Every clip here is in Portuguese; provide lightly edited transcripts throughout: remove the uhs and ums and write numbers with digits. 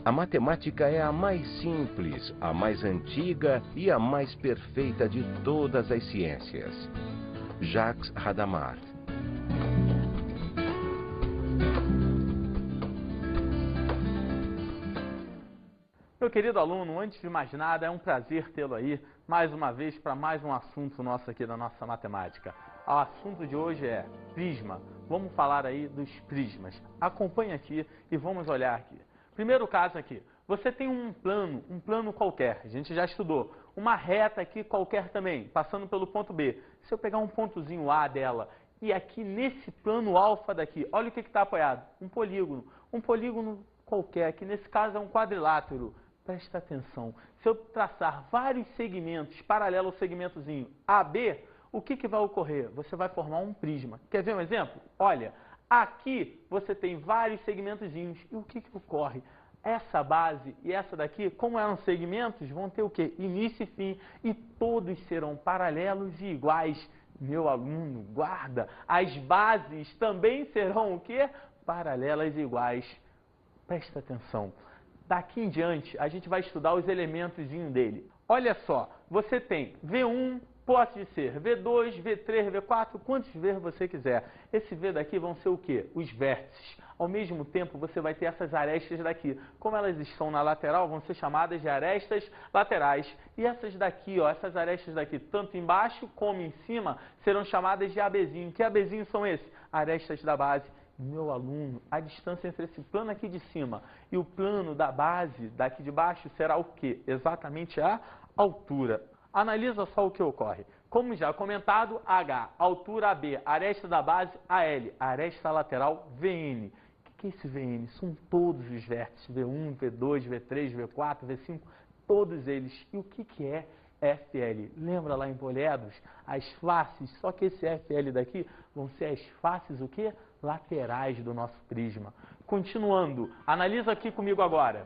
A matemática é a mais simples, a mais antiga e a mais perfeita de todas as ciências. Jacques Hadamard. Meu querido aluno, antes de mais nada, é um prazer tê-lo aí mais uma vez para mais um assunto nosso aqui da nossa matemática. O assunto de hoje é prisma. Vamos falar aí dos prismas. Acompanhe aqui e vamos olhar aqui. Primeiro caso aqui, você tem um plano qualquer, a gente já estudou, uma reta aqui qualquer também, passando pelo ponto B. Se eu pegar um pontozinho A dela e aqui nesse plano alfa daqui, olha o que está apoiado, um polígono qualquer, que nesse caso é um quadrilátero. Presta atenção, se eu traçar vários segmentos paralelos ao segmentozinho AB, o que vai ocorrer? Você vai formar um prisma. Quer ver um exemplo? Olha, aqui você tem vários segmentozinhos. E o que ocorre? Essa base e essa daqui, como eram segmentos, vão ter o quê? Início e fim. E todos serão paralelos e iguais. Meu aluno, guarda. As bases também serão o quê? Paralelas e iguais. Presta atenção. Daqui em diante, a gente vai estudar os elementos dele. Olha só, você tem V1, pode ser V2, V3, V4, quantos V você quiser. Esse V daqui vão ser o quê? Os vértices. Ao mesmo tempo, você vai ter essas arestas daqui. Como elas estão na lateral, vão ser chamadas de arestas laterais. E essas daqui, ó, essas arestas daqui, tanto embaixo como em cima, serão chamadas de ABzinho. Que ABzinho são esses? Arestas da base. Meu aluno, a distância entre esse plano aqui de cima e o plano da base daqui de baixo será o quê? Exatamente a altura. Analisa só o que ocorre. Como já comentado, H, altura AB, aresta da base AL, aresta lateral VN. O que é esse VN? São todos os vértices, V1, V2, V3, V4, V5, todos eles. E o que é FL? Lembra lá em Poliedros? As faces, só que esse FL daqui vão ser as faces o quê? Laterais do nosso prisma. Continuando, analisa aqui comigo agora.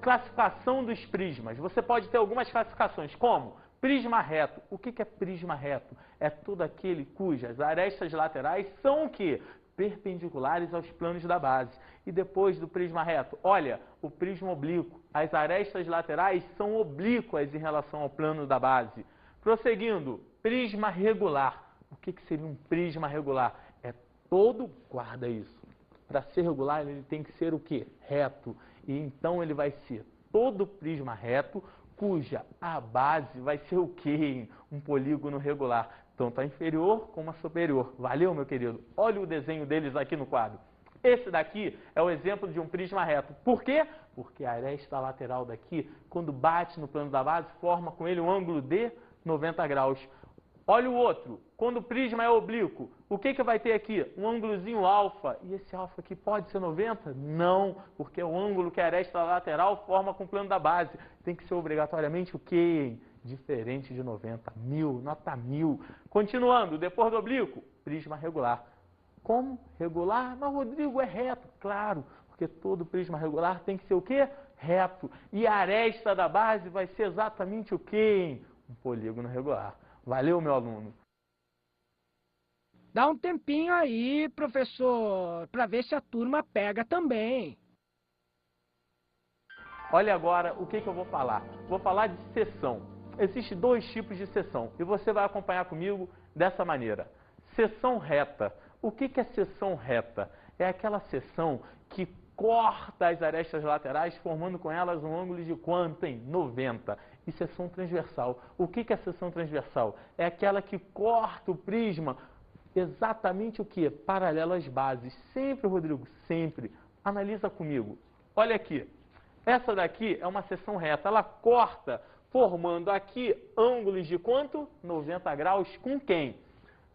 Classificação dos prismas. Você pode ter algumas classificações, como prisma reto. O que é prisma reto? É todo aquele cujas arestas laterais são o quê? Perpendiculares aos planos da base. E depois do prisma reto, olha, o prisma oblíquo. As arestas laterais são oblíquas em relação ao plano da base. Prosseguindo, prisma regular. O que seria um prisma regular? É todo, guarda isso, para ser regular ele tem que ser o quê? Reto. E então ele vai ser todo prisma reto, cuja a base vai ser o quê? Um polígono regular, tanto a inferior como a superior. Valeu, meu querido? Olha o desenho deles aqui no quadro. Esse daqui é o exemplo de um prisma reto. Por quê? Porque a aresta lateral daqui, quando bate no plano da base, forma com ele um ângulo de 90 graus. Olha o outro, quando o prisma é oblíquo, o que vai ter aqui? Um ângulozinho alfa. E esse alfa aqui pode ser 90? Não, porque é o ângulo que a aresta lateral forma com o plano da base. Tem que ser obrigatoriamente o quê? Diferente de 90. 1000, nota 1000. Continuando, depois do oblíquo, prisma regular. Como? Regular? Mas, Rodrigo, é reto. Claro, porque todo prisma regular tem que ser o quê? Reto. E a aresta da base vai ser exatamente o quê? Um polígono regular. Valeu, meu aluno. Dá um tempinho aí, professor, para ver se a turma pega também. Olha agora o que eu vou falar. Vou falar de seção. Existem dois tipos de seção e você vai acompanhar comigo dessa maneira. Seção reta. O que é seção reta? É aquela seção que corta as arestas laterais, formando com elas um ângulo de quanto, hein? 90. E seção transversal. O que é seção transversal? É aquela que corta o prisma exatamente o que? Paralelo às bases. Sempre, Rodrigo, sempre. Analisa comigo. Olha aqui. Essa daqui é uma seção reta. Ela corta, formando aqui ângulos de quanto? 90 graus. Com quem?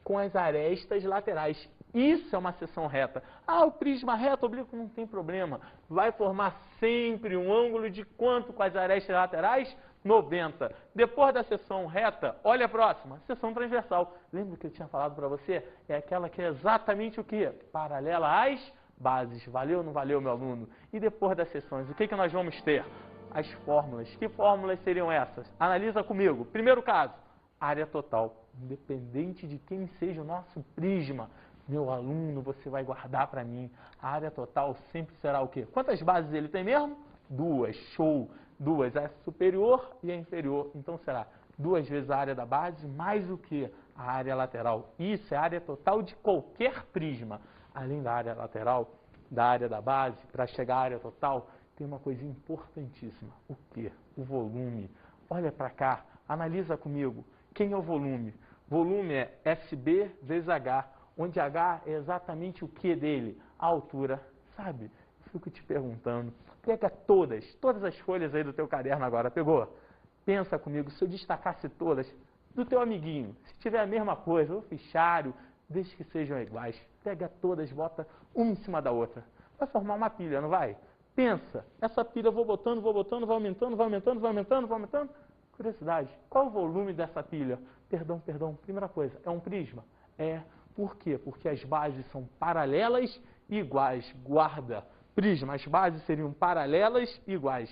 Com as arestas laterais. Isso é uma seção reta. Ah, o prisma reto oblíquo não tem problema. Vai formar sempre um ângulo de quanto com as arestas laterais? 90. Depois da seção reta, olha a próxima, seção transversal. Lembra que eu tinha falado para você? É aquela que é exatamente o quê? Paralela às bases. Valeu ou não valeu, meu aluno? E depois das seções, o que nós vamos ter? As fórmulas. Que fórmulas seriam essas? Analisa comigo. Primeiro caso, área total. Independente de quem seja o nosso prisma, meu aluno, você vai guardar para mim. A área total sempre será o quê? Quantas bases ele tem mesmo? Duas, show. Duas, a superior e a inferior. Então será 2 vezes a área da base mais o que? A área lateral. Isso é a área total de qualquer prisma. Além da área lateral, da área da base, para chegar à área total, tem uma coisa importantíssima. O quê? O volume. Olha para cá, analisa comigo. Quem é o volume? Volume é SB vezes H, onde H é exatamente o que dele? A altura. Sabe? Eu fico te perguntando. Pega todas as folhas aí do teu caderno agora. Pegou? Pensa comigo, se eu destacasse todas do teu amiguinho, se tiver a mesma coisa, o fichário, desde que sejam iguais, pega todas, bota uma em cima da outra. Vai formar uma pilha, não vai? Pensa, essa pilha eu vou botando, vai aumentando, vai aumentando, vai aumentando, vai aumentando. Curiosidade, qual o volume dessa pilha? Perdão, primeira coisa, é um prisma? É. Por quê? Porque as bases são paralelas e iguais. Guarda, prisma, as bases seriam paralelas e iguais.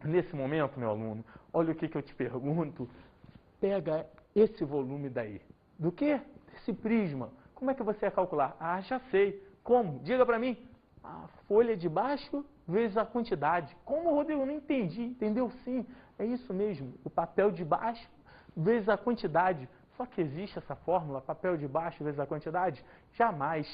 Nesse momento, meu aluno, olha o que eu te pergunto. Pega esse volume daí. Do quê? Desse prisma. Como é que você ia calcular? Ah, já sei. Como? Diga para mim. A folha de baixo vezes a quantidade. Como, Rodrigo? Não entendi. Entendeu? Sim. É isso mesmo. O papel de baixo vezes a quantidade. Só que existe essa fórmula, papel de baixo vezes a quantidade? Jamais.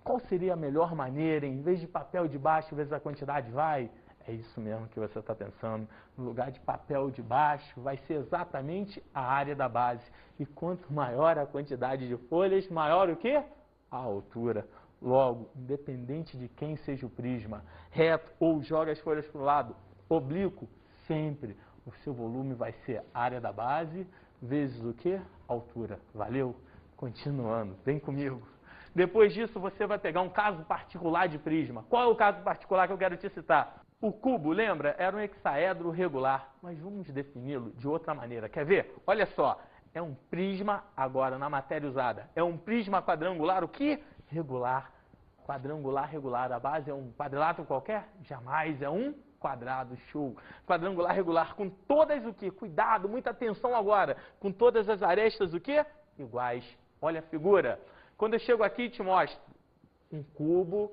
Qual seria a melhor maneira? Em vez de papel de baixo vezes a quantidade, vai? É isso mesmo que você está pensando. No lugar de papel de baixo, vai ser exatamente a área da base. E quanto maior a quantidade de folhas, maior o quê? A altura. Logo, independente de quem seja o prisma, reto ou joga as folhas para o lado, oblíquo, sempre o seu volume vai ser a área da base vezes o quê? Altura. Valeu? Continuando, vem comigo. Depois disso, você vai pegar um caso particular de prisma. Qual é o caso particular que eu quero te citar? O cubo, lembra? Era um hexaedro regular, mas vamos defini-lo de outra maneira. Quer ver? Olha só, é um prisma, agora na matéria usada, é um prisma quadrangular, o que? Regular. Quadrangular regular, a base é um quadrilátero qualquer? Jamais, é um quadrado, show. Quadrangular regular, com todas o que? Cuidado, muita atenção agora. Com todas as arestas o que? Iguais. Olha a figura. Quando eu chego aqui e te mostro um cubo,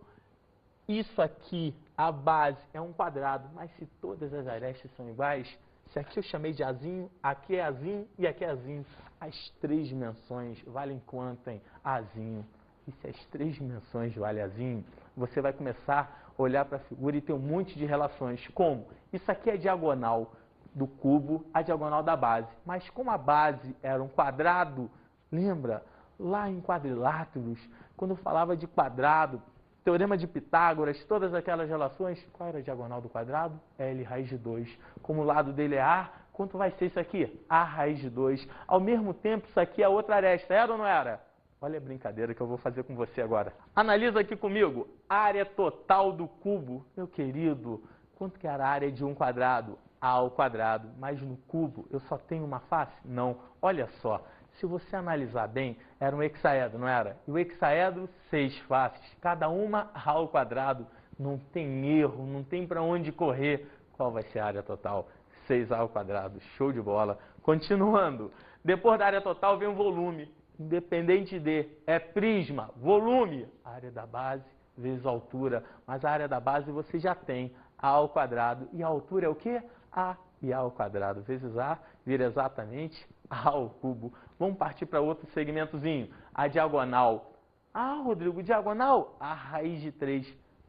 isso aqui, a base, é um quadrado, mas se todas as arestas são iguais, se aqui eu chamei de azinho, aqui é azinho e aqui é azinho, as 3 dimensões valem quanto, hein? Azinho. E se as 3 dimensões valem azinho, você vai começar a olhar para a figura e ter um monte de relações. Como? Isso aqui é a diagonal do cubo, a diagonal da base. Mas como a base era um quadrado, lembra? Lá em quadriláteros, quando eu falava de quadrado, teorema de Pitágoras, todas aquelas relações, qual era a diagonal do quadrado? L raiz de 2. Como o lado dele é A, quanto vai ser isso aqui? A raiz de 2. Ao mesmo tempo, isso aqui é outra aresta, era ou não era? Olha a brincadeira que eu vou fazer com você agora. Analisa aqui comigo. Área total do cubo. Meu querido, quanto que era a área de um quadrado? A ao quadrado. Mas no cubo eu só tenho uma face? Não. Olha só. Se você analisar bem, era um hexaedro, não era? E o hexaedro, 6 faces. Cada uma a ao quadrado. Não tem erro, não tem para onde correr. Qual vai ser a área total? 6 ao quadrado. Show de bola. Continuando. Depois da área total vem o volume. Independente de, é prisma, volume, área da base vezes altura, mas a área da base você já tem, A ao quadrado, e a altura é o quê? A e A ao quadrado vezes A, vira exatamente A ao cubo. Vamos partir para outro segmentozinho, a diagonal. Ah, Rodrigo, diagonal? A raiz de 3.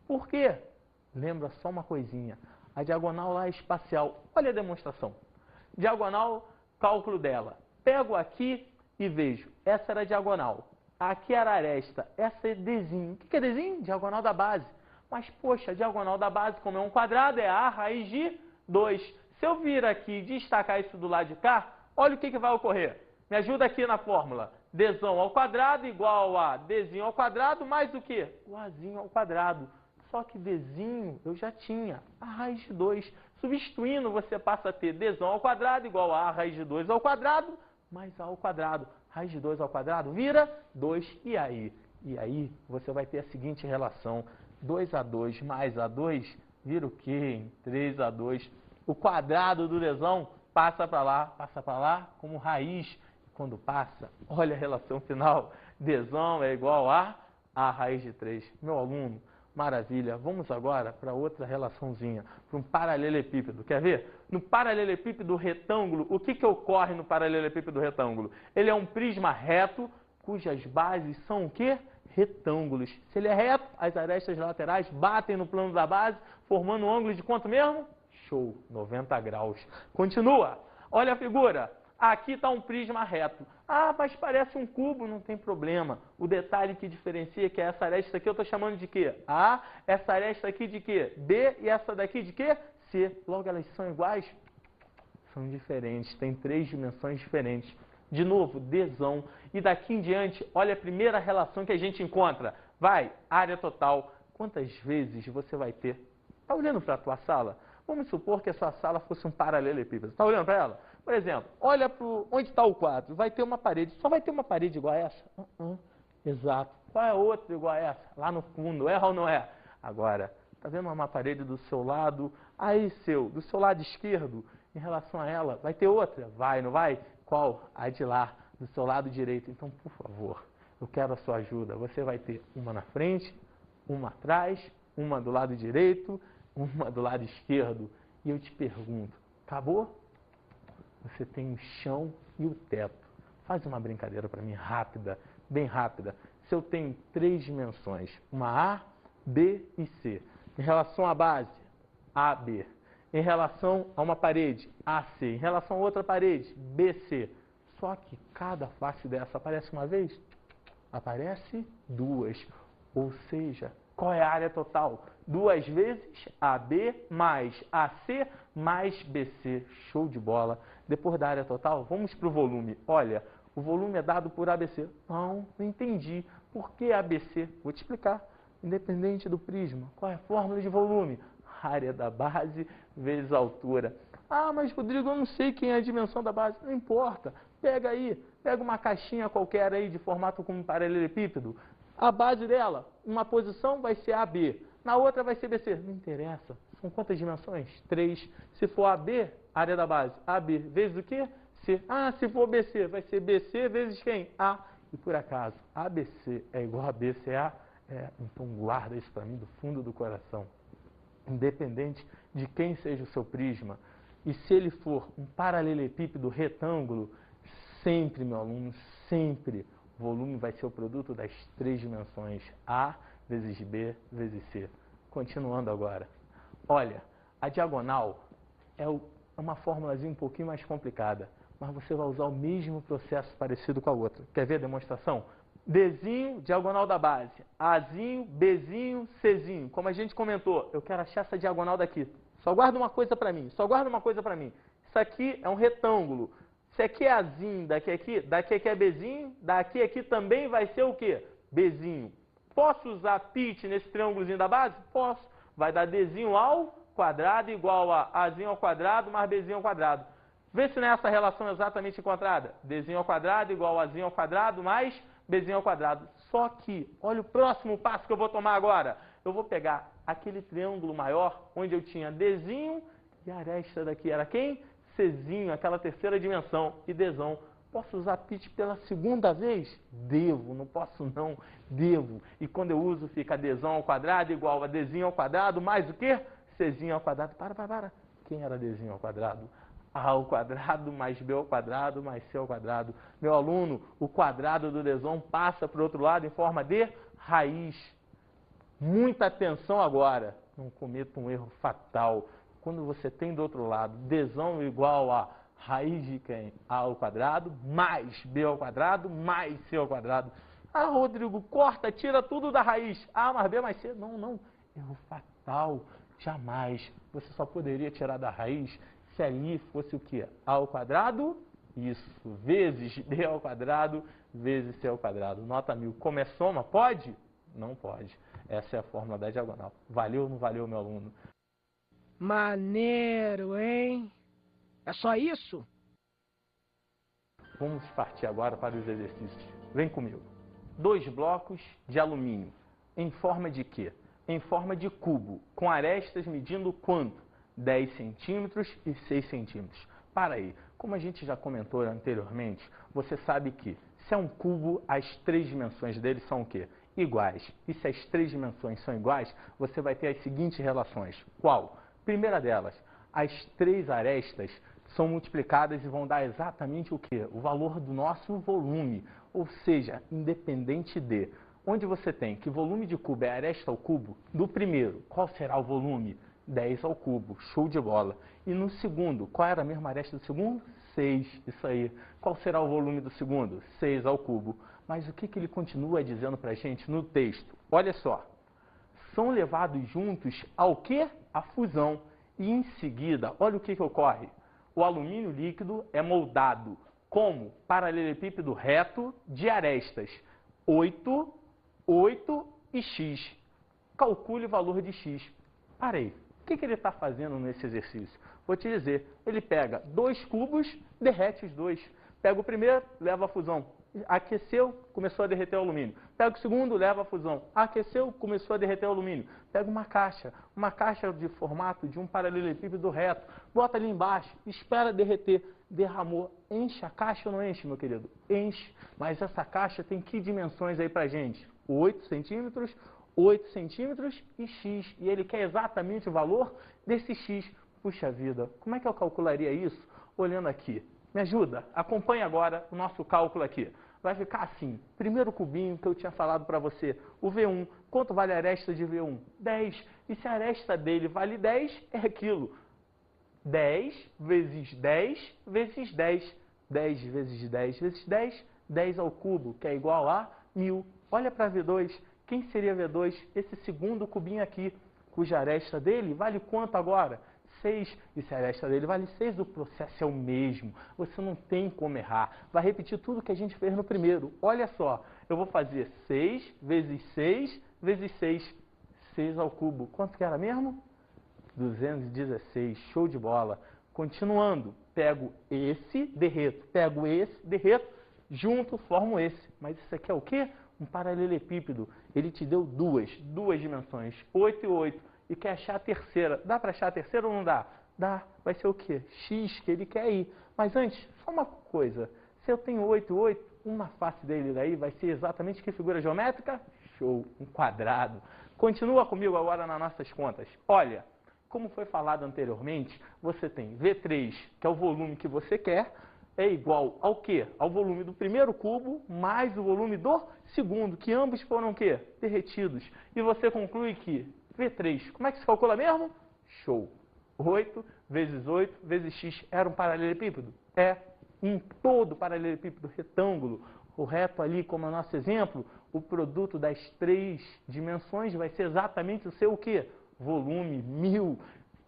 Por quê? Lembra só uma coisinha, a diagonal lá é espacial. Olha a demonstração. Diagonal, cálculo dela. Pego aqui e vejo, essa era a diagonal, aqui era a aresta, essa é Dzinho. O que é Dzinho? Diagonal da base. Mas, poxa, a diagonal da base, como é um quadrado, é A raiz de 2. Se eu vir aqui e destacar isso do lado de cá, olha o que vai ocorrer. Me ajuda aqui na fórmula. Dzão ao quadrado igual a Dzinho ao quadrado mais o quê? O Azinho ao quadrado. Só que Dzinho eu já tinha, a raiz de 2. Substituindo, você passa a ter Dzão ao quadrado igual a raiz de 2 ao quadrado, mais A ao quadrado. Raiz de 2 ao quadrado vira 2. E aí? E aí você vai ter a seguinte relação. 2A2 mais A2 vira o quê? 3A2. O quadrado do Dzão passa para lá como raiz. Quando passa, olha a relação final. Dzão é igual a raiz de 3. Meu aluno, Maravilha. Vamos agora para outra relaçãozinha, para um paralelepípedo. Quer ver? No paralelepípedo retângulo, o que ocorre no paralelepípedo retângulo? Ele é um prisma reto, cujas bases são o quê? Retângulos. Se ele é reto, as arestas laterais batem no plano da base, formando um ângulo de quanto mesmo? Show, 90 graus. Continua. Olha a figura. Aqui está um prisma reto. Ah, mas parece um cubo, não tem problema. O detalhe que diferencia é que essa aresta aqui eu estou chamando de quê? A, essa aresta aqui de quê? B e essa daqui de quê? C. Logo, elas são iguais? São diferentes, tem 3 dimensões diferentes. De novo, Dzão. E daqui em diante, olha a primeira relação que a gente encontra. Vai, área total. Quantas vezes você vai ter? Está olhando para a tua sala? Vamos supor que a sua sala fosse um paralelepípedo. Está olhando para ela? Por exemplo, olha para onde está o quadro. Vai ter uma parede. Só vai ter uma parede igual a essa? Exato. Qual é a outra igual a essa? Lá no fundo. É ou não é? Agora, está vendo uma parede do seu lado? Aí, do seu lado esquerdo, em relação a ela, vai ter outra? Vai, não vai? Qual? A de lá, do seu lado direito. Então, por favor, eu quero a sua ajuda. Você vai ter uma na frente, uma atrás, uma do lado direito, uma do lado esquerdo. E eu te pergunto, acabou? Você tem o chão e o teto. Faz uma brincadeira para mim, rápida, bem rápida. Se eu tenho 3 dimensões, uma A, B e C. Em relação à base, AB. Em relação a uma parede, AC. Em relação a outra parede, BC. Só que cada face dessa aparece uma vez? Aparece 2. Ou seja, qual é a área total? 2 vezes AB mais AC mais BC. Show de bola. Depois da área total, vamos para o volume. Olha, o volume é dado por ABC. Não entendi. Por que ABC? Vou te explicar. Independente do prisma. Qual é a fórmula de volume? Área da base vezes a altura. Ah, mas Rodrigo, eu não sei quem é a dimensão da base. Não importa. Pega aí, pega uma caixinha qualquer aí de formato como paralelepípedo. A base dela, uma posição vai ser AB, na outra vai ser BC. Não interessa. São quantas dimensões? 3. Se for AB, área da base, AB vezes o quê? C. Ah, se for BC, vai ser BC vezes quem? A. E por acaso, ABC é igual a BCA? Então guarda isso para mim do fundo do coração. Independente de quem seja o seu prisma, e se ele for um paralelepípedo retângulo, sempre, meu aluno, sempre, o volume vai ser o produto das 3 dimensões, A vezes B vezes C. Continuando agora. Olha, a diagonal é uma formulazinha um pouquinho mais complicada, mas você vai usar o mesmo processo parecido com a outra. Quer ver a demonstração? Dzinho, diagonal da base. Azinho, Bzinho, Czinho. Como a gente comentou, eu quero achar essa diagonal daqui. Só guarda uma coisa para mim, só guarda uma coisa para mim. Isso aqui é um retângulo. Se aqui é Azinho, daqui aqui é Bzinho, daqui aqui também vai ser o quê? Bzinho. Posso usar pitch nesse triângulozinho da base? Posso. Vai dar Dzinho ao quadrado igual a Azinho ao quadrado mais Bzinho ao quadrado. Vê se não é essa relação exatamente encontrada. Dzinho ao quadrado igual a Azinho ao quadrado mais Bzinho ao quadrado. Só que, olha o próximo passo que eu vou tomar agora. Eu vou pegar aquele triângulo maior, onde eu tinha Dzinho, e a aresta daqui era quem? Czinho, aquela terceira dimensão, e Dzão. Posso usar pitch pela segunda vez? Devo, não posso não, devo. E quando eu uso, fica Dzão ao quadrado igual a Dzinho ao quadrado, mais o quê? Czinho ao quadrado. Para. Quem era Dzinho ao quadrado? A ao quadrado mais B ao quadrado mais C ao quadrado. Meu aluno, o quadrado do Dzão passa para o outro lado em forma de raiz. Muita atenção agora. Não cometa um erro fatal. Quando você tem do outro lado Dzão igual a raiz de quem? A ao quadrado mais B ao quadrado mais C ao quadrado. Ah, Rodrigo, corta, tira tudo da raiz. A mais B mais C. Não. Erro fatal. Jamais. Você só poderia tirar da raiz se ali fosse o quê? A ao quadrado, isso, vezes B ao quadrado, vezes C ao quadrado. Nota 1000. Como é soma, pode? Não pode. Essa é a fórmula da diagonal. Valeu ou não valeu, meu aluno? Maneiro, hein? É só isso? Vamos partir agora para os exercícios. Vem comigo. 2 blocos de alumínio. Em forma de quê? Em forma de cubo, com arestas medindo quanto? 10 centímetros e 6 centímetros. Para aí, como a gente já comentou anteriormente, você sabe que se é um cubo, as 3 dimensões dele são o quê? iguais. E se as três dimensões são iguais, você vai ter as seguintes relações. Qual? Primeira delas, as três arestas são multiplicadas e vão dar exatamente o quê? O valor do nosso volume, ou seja, independente de onde você tem que volume de cubo é aresta ao cubo, do primeiro, qual será o volume? 10 ao cubo, show de bola. E no segundo, qual era a mesma aresta do segundo? 6, isso aí. Qual será o volume do segundo? 6 ao cubo. Mas o que ele continua dizendo para a gente no texto? Olha só, são levados juntos ao quê? A fusão. E em seguida, olha o que ocorre. O alumínio líquido é moldado como paralelepípedo reto de arestas 8, 8 e x. Calcule o valor de x. Parei. O que ele está fazendo nesse exercício? Vou te dizer, ele pega 2 cubos, derrete os 2. Pega o primeiro, leva a fusão. Aqueceu, começou a derreter o alumínio. Pega o segundo, leva a fusão. Aqueceu, começou a derreter o alumínio. Pega uma caixa de formato de um paralelepípedo reto, bota ali embaixo, espera derreter. Derramou, enche a caixa ou não enche, meu querido? Enche. Mas essa caixa tem que dimensões aí pra gente? 8 centímetros, 8 centímetros e x. E ele quer exatamente o valor desse x. Puxa vida, como é que eu calcularia isso? Olhando aqui. Me ajuda? Acompanhe agora o nosso cálculo aqui. Vai ficar assim. Primeiro cubinho que eu tinha falado para você, o V1. Quanto vale a aresta de V1? 10. E se a aresta dele vale 10, é aquilo. 10 vezes 10 vezes 10. 10 vezes 10 vezes 10, 10 ao cubo, que é igual a 1000. Olha para V2. Quem seria V2? Esse segundo cubinho aqui, cuja aresta dele vale quanto agora? 6. E se a aresta dele vale 6, o processo é o mesmo. Você não tem como errar. Vai repetir tudo que a gente fez no primeiro. Olha só, eu vou fazer 6 vezes 6 vezes 6. 6 ao cubo. Quanto que era mesmo? 216. Show de bola. Continuando, pego esse, derreto. Pego esse, derreto. Junto, formo esse. Mas isso aqui é o quê? Um paralelepípedo. Ele te deu duas dimensões. 8 e 8. E quer achar a terceira. Dá para achar a terceira ou não dá? Dá. Vai ser o quê? X que ele quer ir. Mas antes, só uma coisa. Se eu tenho 8 e 8, uma face dele daí vai ser exatamente que figura geométrica? Show. Um quadrado. Continua comigo agora nas nossas contas. Olha, como foi falado anteriormente, você tem V3, que é o volume que você quer, é igual ao quê? Ao volume do primeiro cubo mais o volume do segundo, que ambos foram o quê? Derretidos. E você conclui que V3, como é que se calcula mesmo? Show. 8 vezes 8 vezes x era um paralelepípedo? É. Em todo paralelepípedo retângulo, o reto ali, como é o nosso exemplo, o produto das três dimensões vai ser exatamente o seu o quê? Volume, 1000.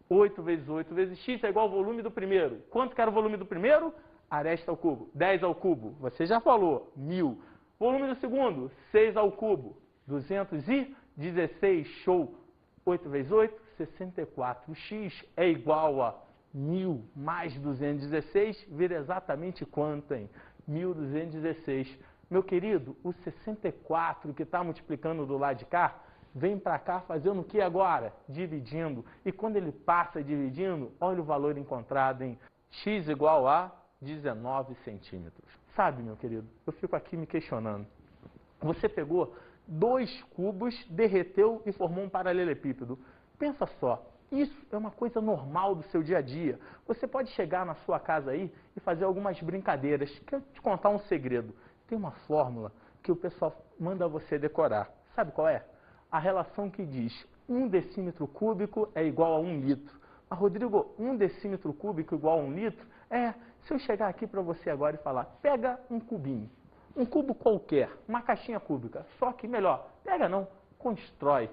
8 vezes 8 vezes x é igual ao volume do primeiro. Quanto que era o volume do primeiro? Aresta ao cubo. 10 ao cubo. Você já falou. 1000. Volume do segundo? 6 ao cubo. 216. Show. 8 vezes 8, 64. O x é igual a 1000 mais 216, vira exatamente quanto, hein? 1216. Meu querido, o 64 que está multiplicando do lado de cá, vem para cá fazendo o que agora? Dividindo. E quando ele passa dividindo, olha o valor encontrado em x igual a 19 centímetros. Sabe, meu querido, eu fico aqui me questionando. Você pegou 2 cubos, derreteu e formou um paralelepípedo. Pensa só, isso é uma coisa normal do seu dia a dia. Você pode chegar na sua casa aí e fazer algumas brincadeiras. Quero te contar um segredo. Tem uma fórmula que o pessoal manda você decorar. Sabe qual é? A relação que diz 1 decímetro cúbico é igual a 1 litro. Mas, Rodrigo, 1 decímetro cúbico igual a 1 litro? Se eu chegar aqui para você agora e falar, pega um cubinho. Um cubo qualquer, uma caixinha cúbica, só que melhor, pega não, constrói.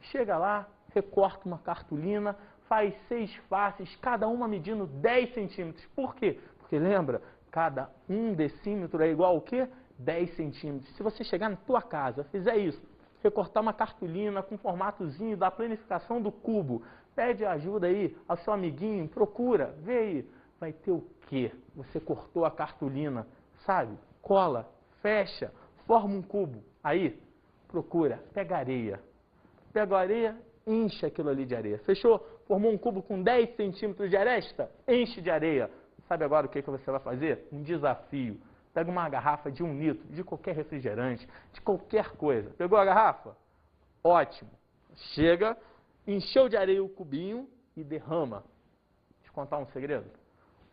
Chega lá, recorta uma cartolina, faz 6 faces, cada uma medindo 10 centímetros. Por quê? Porque lembra, cada 1 decímetro é igual ao quê? 10 centímetros. Se você chegar na tua casa, fizer isso, recortar uma cartolina com formatozinho da planificação do cubo, pede ajuda aí ao seu amiguinho, procura, vê aí, vai ter o quê? Você cortou a cartolina, sabe? Cola, fecha, forma um cubo. Aí, procura, pega areia. Pega a areia, enche aquilo ali de areia. Fechou? Formou um cubo com 10 centímetros de aresta? Enche de areia. Sabe agora o que você vai fazer? Um desafio. Pega uma garrafa de 1 litro, de qualquer refrigerante, de qualquer coisa. Pegou a garrafa? Ótimo. Chega, encheu de areia o cubinho e derrama. Deixa eu contar um segredo.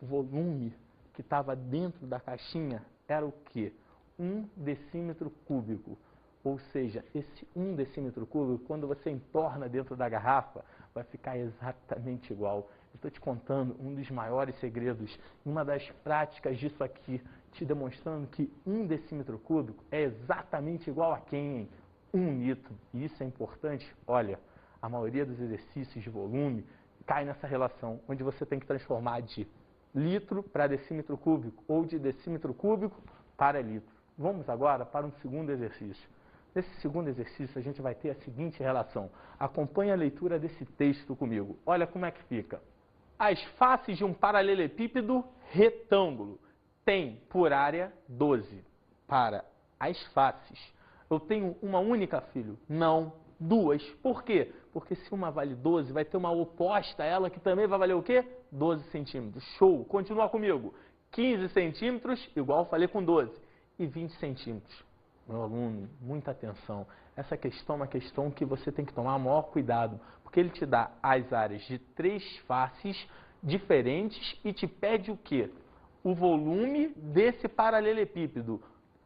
O volume que estava dentro da caixinha era o quê? 1 decímetro cúbico. Ou seja, esse 1 decímetro cúbico, quando você entorna dentro da garrafa, vai ficar exatamente igual. Eu estou te contando um dos maiores segredos, uma das práticas disso aqui, te demonstrando que 1 decímetro cúbico é exatamente igual a quem? 1 litro. E isso é importante. Olha, a maioria dos exercícios de volume cai nessa relação, onde você tem que transformar de litro para decímetro cúbico, ou de decímetro cúbico para litro. Vamos agora para um segundo exercício. Nesse segundo exercício, a gente vai ter a seguinte relação. Acompanhe a leitura desse texto comigo. Olha como é que fica. As faces de um paralelepípedo retângulo têm por área 12. Para as faces, eu tenho uma única, filho? Não, 2. Por quê? Porque se uma vale 12, vai ter uma oposta a ela que também vai valer o quê? 12 centímetros. Show! Continua comigo. 15 centímetros, igual eu falei com 12. E 20 centímetros. Meu aluno, muita atenção. Essa questão é uma questão que você tem que tomar maior cuidado, porque ele te dá as áreas de 3 faces diferentes e te pede o quê? O volume desse paralelepípedo.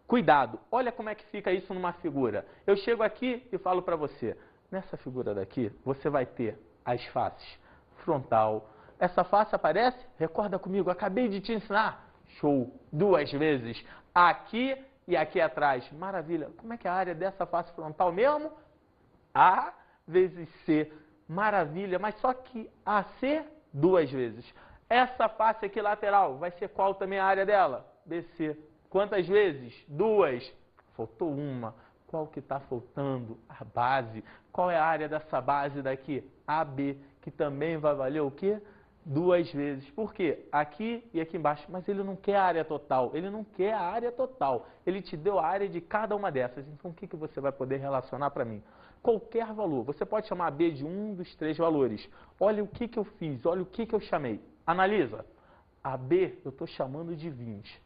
Cuidado, olha como é que fica isso numa figura. Eu chego aqui e falo para você, nessa figura daqui, você vai ter as faces frontal. Essa face aparece? Recorda comigo, acabei de te ensinar. Show, 2 vezes. Aqui e aqui atrás. Maravilha. Como é que é a área dessa face frontal mesmo? A vezes C. Maravilha. Mas só que AC 2 vezes. Essa face aqui lateral vai ser qual também a área dela? BC. Quantas vezes? 2. Faltou uma. Qual que está faltando? A base. Qual é a área dessa base daqui? AB. Que também vai valer o quê? 2 vezes. Por quê? Aqui e aqui embaixo. Mas ele não quer a área total. Ele não quer a área total. Ele te deu a área de cada uma dessas. Então, o que você vai poder relacionar para mim? Qualquer valor. Você pode chamar B de um dos 3 valores. Olha o que eu fiz. Olha o que eu chamei. Analisa. A B eu estou chamando de 20.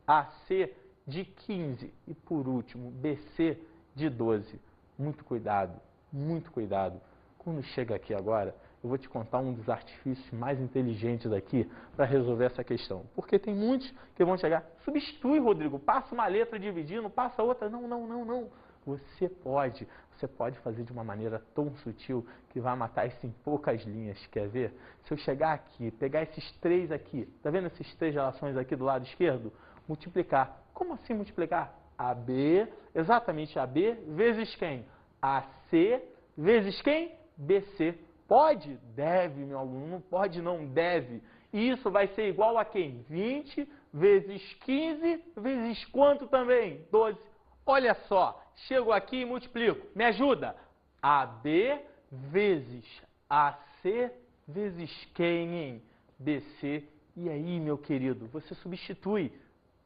A C de 15. E, por último, BC de 12. Muito cuidado. Muito cuidado. Quando chega aqui agora, eu vou te contar um dos artifícios mais inteligentes aqui para resolver essa questão. Porque tem muitos que vão chegar, substitui, Rodrigo, passa uma letra dividindo, passa outra. Não, não, não, não. Você pode fazer de uma maneira tão sutil que vai matar isso em poucas linhas. Quer ver? Se eu chegar aqui, pegar esses 3 aqui, tá vendo essas 3 relações aqui do lado esquerdo? Multiplicar. Como assim multiplicar? AB, exatamente AB, vezes quem? AC, vezes quem? BC. Pode? Deve, meu aluno. Não pode, não deve. E isso vai ser igual a quem? 20 vezes 15 vezes quanto também? 12. Olha só, chego aqui e multiplico. Me ajuda? AB vezes AC vezes quem, hein? BC. E aí, meu querido, você substitui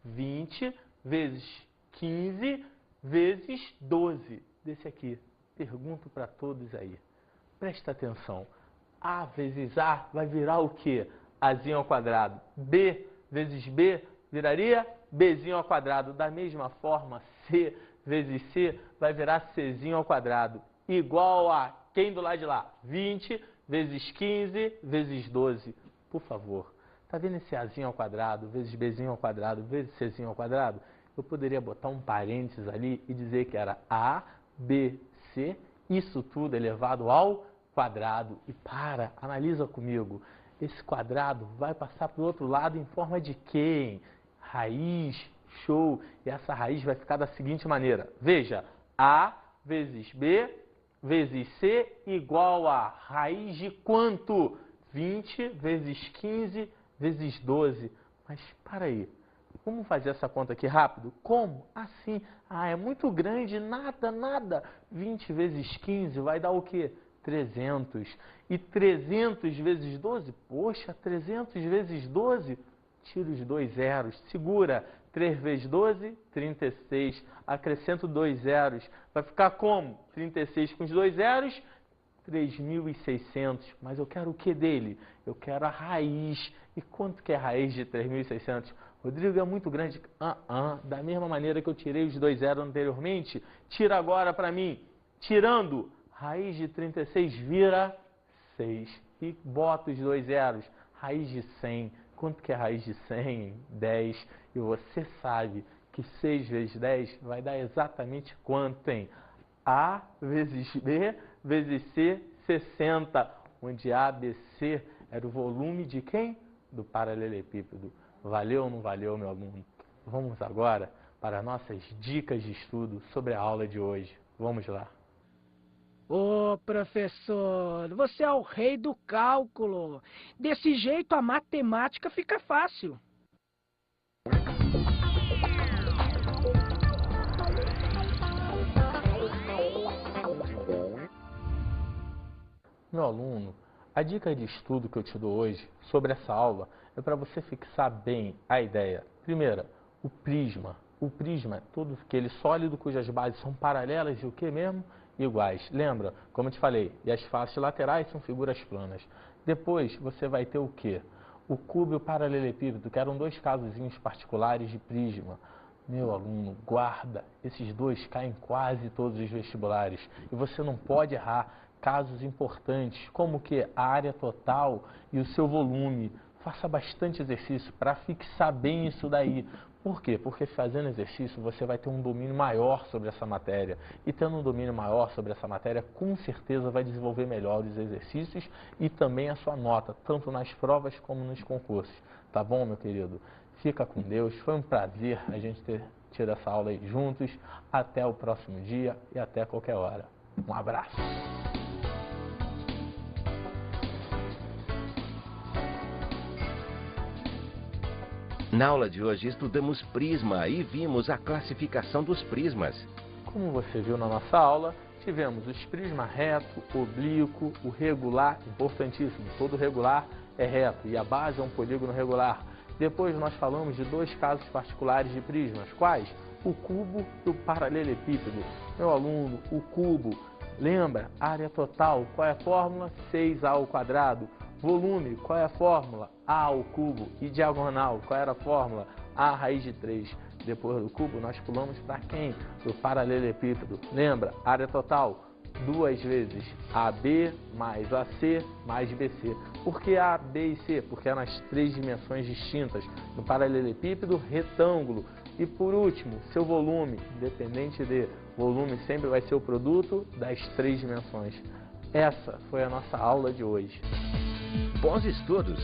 20 vezes 15 vezes 12. Desse aqui. Pergunto para todos aí. Presta atenção. A vezes A vai virar o quê? Azinho ao quadrado. B vezes B viraria Bzinho ao quadrado. Da mesma forma, C vezes C vai virar Czinho ao quadrado. Igual a quem do lado de lá? 20 vezes 15 vezes 12. Por favor. Está vendo esse Azinho ao quadrado, vezes Bzinho ao quadrado, vezes Czinho ao quadrado? Eu poderia botar um parênteses ali e dizer que era A, B, C, isso tudo elevado ao quadrado. E analisa comigo. Esse quadrado vai passar para o outro lado em forma de quem? Raiz. Show. E essa raiz vai ficar da seguinte maneira. Veja, A vezes B vezes C igual a raiz de quanto? 20 vezes 15 vezes 12. Mas para aí. Vamos fazer essa conta aqui rápido? Como? Assim. É muito grande. Nada. 20 vezes 15 vai dar o quê? 300. E 300 vezes 12? Poxa, 300 vezes 12? Tira os 2 zeros. Segura. 3 vezes 12, 36. Acrescento 2 zeros. Vai ficar como? 36 com os 2 zeros. 3.600, mas eu quero o que dele? Eu quero a raiz. E quanto que é a raiz de 3.600? Rodrigo, é muito grande. Da mesma maneira que eu tirei os 2 zeros anteriormente, tira agora para mim. Tirando, raiz de 36 vira 6. E bota os 2 zeros. Raiz de 100. Quanto que é a raiz de 100? 10. E você sabe que 6 vezes 10 vai dar exatamente quanto, hein? A vezes B vezes C, 60. Onde A, B, C era o volume de quem? Do paralelepípedo. Valeu ou não valeu, meu aluno? Vamos agora para nossas dicas de estudo sobre a aula de hoje. Vamos lá. Ô, professor, você é o rei do cálculo. Desse jeito a matemática fica fácil. Meu aluno, a dica de estudo que eu te dou hoje sobre essa aula é para você fixar bem a ideia. Primeira, o prisma. O prisma é todo aquele sólido cujas bases são paralelas e o que mesmo? Iguais. Lembra? Como eu te falei, e as faces laterais são figuras planas. Depois você vai ter o quê? O cubo e o paralelepípedo, que eram 2 casozinhos particulares de prisma. Meu aluno, guarda, esses 2 caem em quase todos os vestibulares. E você não pode errar casos importantes, como que a área total e o seu volume. Faça bastante exercício para fixar bem isso daí. Por quê? Porque fazendo exercício você vai ter um domínio maior sobre essa matéria. E tendo um domínio maior sobre essa matéria, com certeza vai desenvolver melhor os exercícios e também a sua nota, tanto nas provas como nos concursos. Tá bom, meu querido? Fica com Deus. Foi um prazer a gente ter tido essa aula aí juntos. Até o próximo dia e até qualquer hora. Um abraço. Na aula de hoje estudamos prisma e vimos a classificação dos prismas. Como você viu na nossa aula, tivemos os prisma reto, oblíquo, o regular, importantíssimo, todo regular é reto e a base é um polígono regular. Depois nós falamos de 2 casos particulares de prismas, quais? O cubo e o paralelepípedo. Meu aluno, o cubo, lembra? Área total, qual é a fórmula? 6A ao quadrado. Volume, qual é a fórmula? A ao cubo. E diagonal, qual era a fórmula? A raiz de 3. Depois do cubo, nós pulamos para quem? Para o paralelepípedo. Lembra? Área total, 2 vezes AB mais AC mais BC. Por que A, B e C? Porque é nas 3 dimensões distintas. No paralelepípedo, retângulo. E por último, seu volume, independente de volume, sempre vai ser o produto das 3 dimensões. Essa foi a nossa aula de hoje. Bons estudos!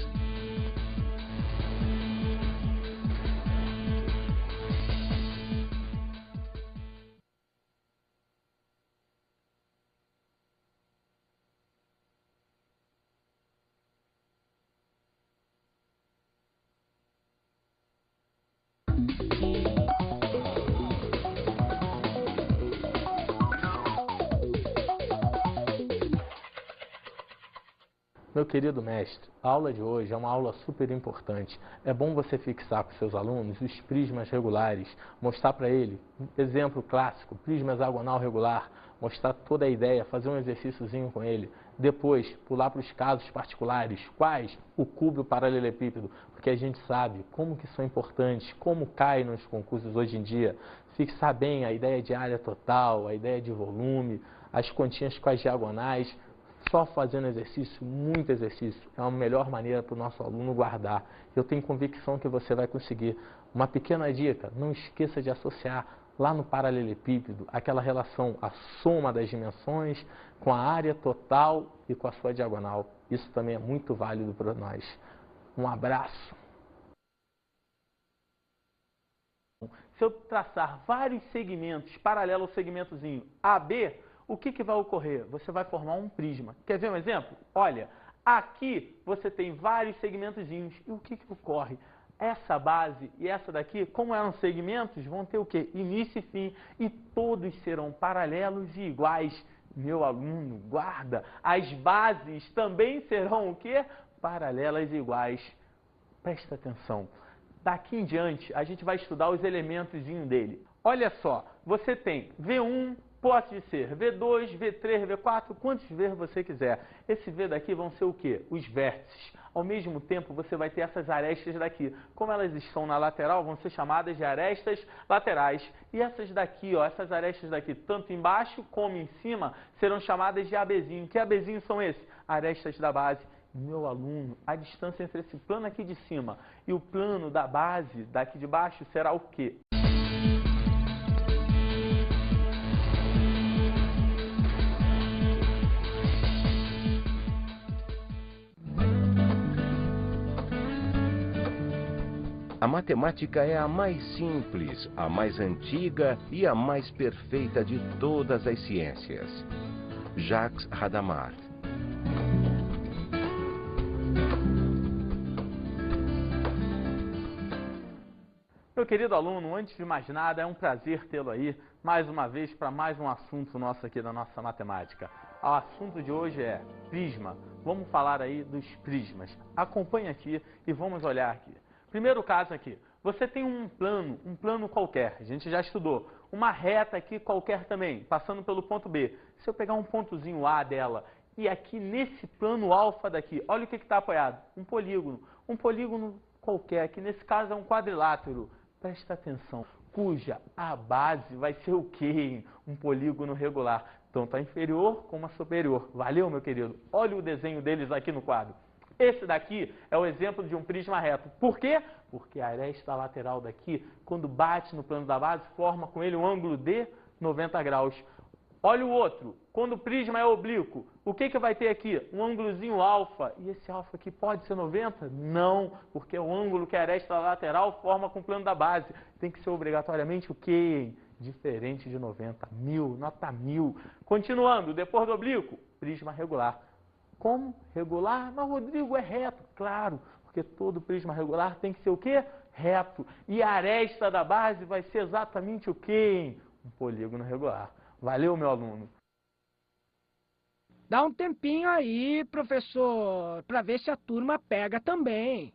Meu querido mestre, a aula de hoje é uma aula super importante. É bom você fixar com seus alunos os prismas regulares, mostrar para ele, exemplo clássico, prisma hexagonal regular, mostrar toda a ideia, fazer um exercíciozinho com ele. Depois, pular para os casos particulares, quais? O cubo e o paralelepípedo, porque a gente sabe como que são importantes, como cai nos concursos hoje em dia. Fixar bem a ideia de área total, a ideia de volume, as continhas com as diagonais. Só fazendo exercício, muito exercício, é a melhor maneira para o nosso aluno guardar. Eu tenho convicção que você vai conseguir. Uma pequena dica, não esqueça de associar lá no paralelepípedo aquela relação, a soma das dimensões com a área total e com a sua diagonal. Isso também é muito válido para nós. Um abraço. Se eu traçar vários segmentos paralelos ao segmentozinho AB, o que vai ocorrer? Você vai formar um prisma. Quer ver um exemplo? Olha, aqui você tem vários segmentozinhos. E o que ocorre? Essa base e essa daqui, como eram segmentos, vão ter o quê? Início e fim. E todos serão paralelos e iguais. Meu aluno, guarda. As bases também serão o quê? Paralelas e iguais. Presta atenção. Daqui em diante, a gente vai estudar os elementos dele. Olha só, você tem V1, Pode ser V2, V3, V4, quantos V você quiser. Esse V daqui vão ser o quê? Os vértices. Ao mesmo tempo, você vai ter essas arestas daqui. Como elas estão na lateral, vão ser chamadas de arestas laterais. E essas daqui, ó, essas arestas daqui, tanto embaixo como em cima, serão chamadas de ABzinho. Que ABzinho são esses? Arestas da base. Meu aluno, a distância entre esse plano aqui de cima e o plano da base daqui de baixo será o quê? A matemática é a mais simples, a mais antiga e a mais perfeita de todas as ciências. Jacques Hadamard. Meu querido aluno, antes de mais nada, é um prazer tê-lo aí, mais uma vez, para mais um assunto nosso aqui da nossa matemática. O assunto de hoje é prisma. Vamos falar aí dos prismas. Acompanhe aqui e vamos olhar aqui. Primeiro caso aqui, você tem um plano qualquer, a gente já estudou, uma reta aqui qualquer também, passando pelo ponto B. Se eu pegar um pontozinho A dela e aqui nesse plano alfa daqui, olha o que está apoiado, um polígono qualquer, que nesse caso é um quadrilátero, presta atenção, cuja a base vai ser o quê? Um polígono regular, tanto a inferior como a superior. Valeu, meu querido? Olha o desenho deles aqui no quadro. Esse daqui é o exemplo de um prisma reto. Por quê? Porque a aresta lateral daqui, quando bate no plano da base, forma com ele um ângulo de 90 graus. Olha o outro. Quando o prisma é oblíquo, o que vai ter aqui? Um ângulozinho alfa. E esse alfa aqui pode ser 90? Não, porque é o ângulo que a aresta lateral forma com o plano da base. Tem que ser obrigatoriamente o quê? Diferente de 90. 1000, nota 1000. Continuando, depois do oblíquo, prisma regular. Como? Regular? Mas, Rodrigo, é reto. Claro, porque todo prisma regular tem que ser o quê? Reto. E a aresta da base vai ser exatamente o quê? Um polígono regular. Valeu, meu aluno. Dá um tempinho aí, professor, para ver se a turma pega também.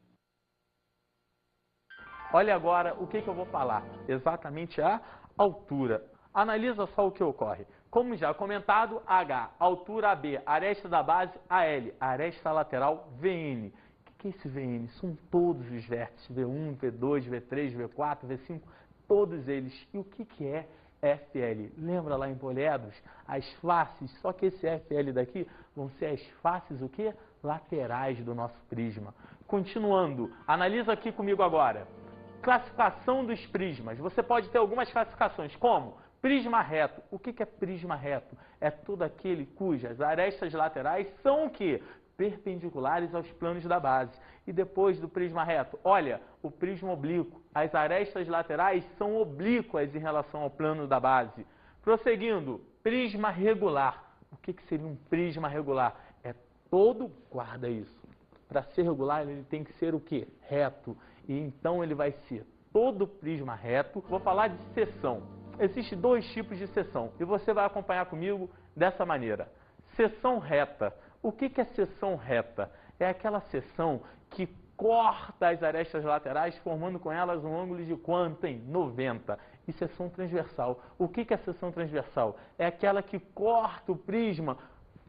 Olha agora o que eu vou falar. Exatamente a altura. Analisa só o que ocorre. Como já comentado, H, altura AB, aresta da base AL, aresta lateral VN. O que é esse VN? São todos os vértices, V1, V2, V3, V4, V5, todos eles. E o que é FL? Lembra lá em poliedros? As faces, só que esse FL daqui vão ser as faces o quê? Laterais do nosso prisma. Continuando, analisa aqui comigo agora. Classificação dos prismas. Você pode ter algumas classificações, como prisma reto. O que é prisma reto? É todo aquele cujas arestas laterais são o quê? Perpendiculares aos planos da base. E depois do prisma reto, olha, o prisma oblíquo. As arestas laterais são oblíquas em relação ao plano da base. Prosseguindo, prisma regular. O que seria um prisma regular? É todo, guarda isso. Para ser regular, ele tem que ser o quê? Reto. E então ele vai ser todo prisma reto. Vou falar de seção. Existem dois tipos de seção e você vai acompanhar comigo dessa maneira. Seção reta. O que é seção reta? É aquela seção que corta as arestas laterais, formando com elas um ângulo de quanto, hein? 90. E seção transversal. O que é seção transversal? É aquela que corta o prisma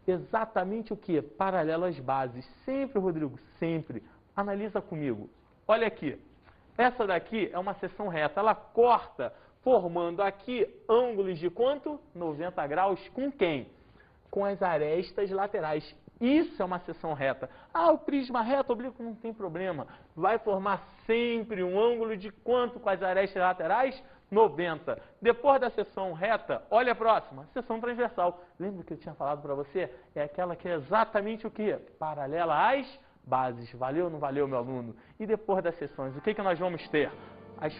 exatamente o que? Paralelo às bases. Sempre, Rodrigo, sempre. Analisa comigo. Olha aqui. Essa daqui é uma seção reta. Ela corta formando aqui ângulos de quanto? 90 graus com quem? Com as arestas laterais. Isso é uma seção reta. Ah, o prisma reto oblíquo não tem problema. Vai formar sempre um ângulo de quanto com as arestas laterais? 90. Depois da seção reta, olha a próxima, seção transversal. Lembra que eu tinha falado para você? É aquela que é exatamente o quê? Paralela às bases. Valeu ou não valeu, meu aluno? E depois das seções, o que nós vamos ter? As